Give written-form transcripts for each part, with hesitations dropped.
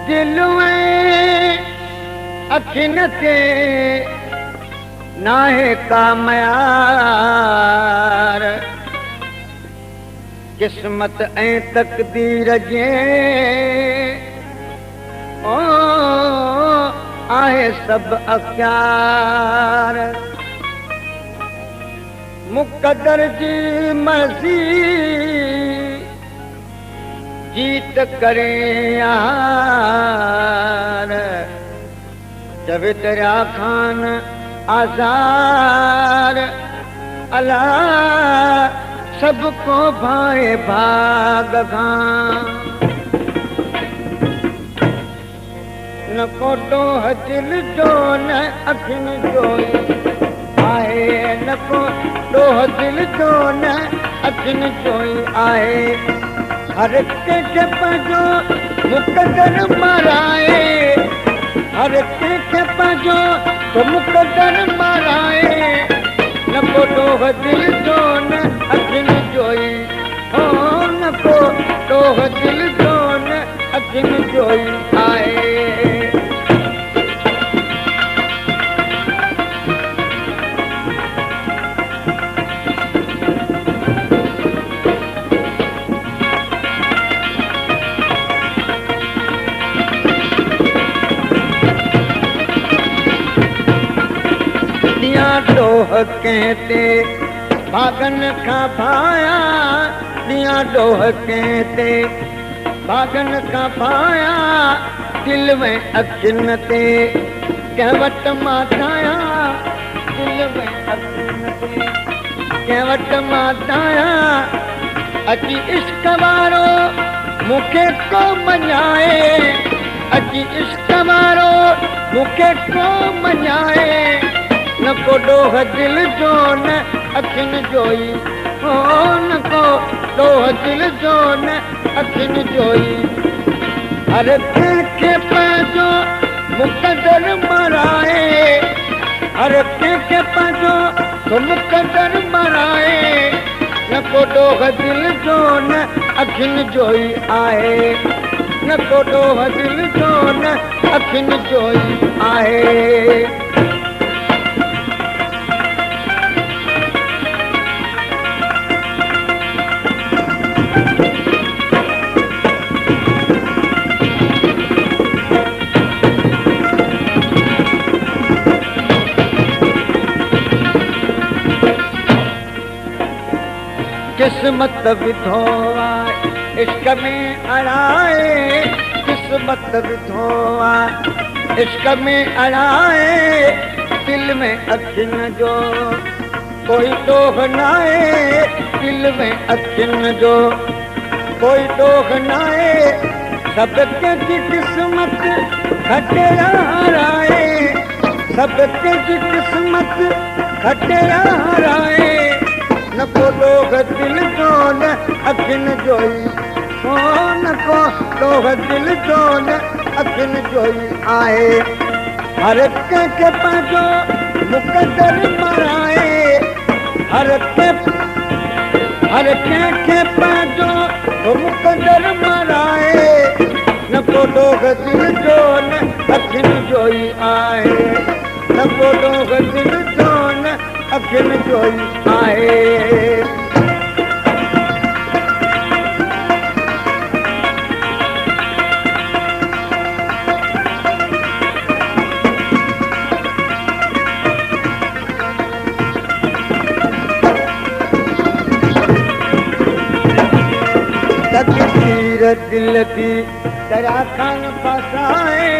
दिल में अखिन ते नाहे का मयार किस्मत ऐं तकदीर जे ओ आहे सब अख्यार मुक़दर जी मर्ज़ी जीत करे यार जब तेरा खान आज़ार अल्लाह सबको भाए भाग खां न कोटो दिल जो न अखिन जो आहे न कोटो दिल जो न अखिन जो आहे हर कंहिंखे पंहिंजो मुक़दर माराए हर कंहिंखे पंहिंजो मुक़दर माराए न कोटो दिल जो न अखिन जो हो न कोटो दिल जो न अखिन जो आहे डोह कहते भागन का भाया दिया डोह कहते भागन का भाया दिल में अखिन ते कहवट माताया दिल में अखिन ते कहवट माताया अची इश्क वारो मूंखे को मञाए अची इश्क वारो मूंखे को मञाए न को डोह दिल जो न अखिन जो हो न को डोह दिल जो न अखिन जो हर कंहिंखे पंहिंजो मुक़दर माराए हर कंहिंखे पंहिंजो मुक़दर माराए न को डोह दिल जो न अखिन जो आहे न को डोह दिल जो न अखिन जो आहे किस्मत विधो आहे इश्क में अड़ाए किस्मत विधो आहे इश्क में अड़ाए दिल में अखिन जो कोई डोह नाहे दिल में अखिन जो कोई डोह नाहे सब कंहिंजी किस्मत खटेरा हराए सब कंहिंजी किस्मत खटेरा हराए न को डोह दिल जो न अखिन जो हो न को डोह दिल जो न अखिन जो आहे हर कंहिंखे पंहिंजो मुक़दर माराए हर कंहिंखे पंहिंजो मुक़दर माराए न को डोह दिल जो न अखिन जो आहे न को डोह दिल जो न अखिन जो आहे तकदीर दिल की तेरा खान फसाए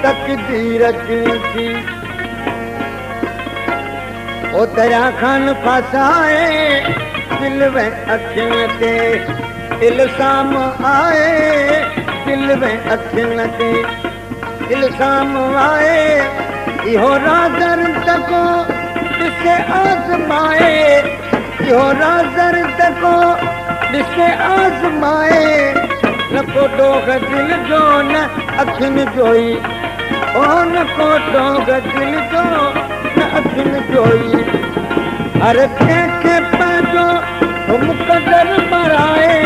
तकदीर दिल की ओ तेरा खान फसाए दिल में अखिन ते इल्ज़ाम आए दिल में अखिन ते इल्ज़ाम आए इहो राज़र तको ॾिसे आज़माए इहो राज़र तको ॾिसे आज़माए न को डोह दिल जो न अखिन जो ओ न को डोह दिल जो न अखिन जो हर कंहिंखे पंहिंजो मुक़दर माराए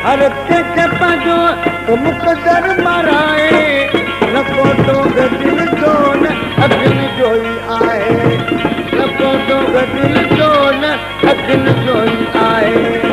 हर कंहिंखे पंहिंजो मुक़दर माराए दिल जो न अखियुनि जो ई आहे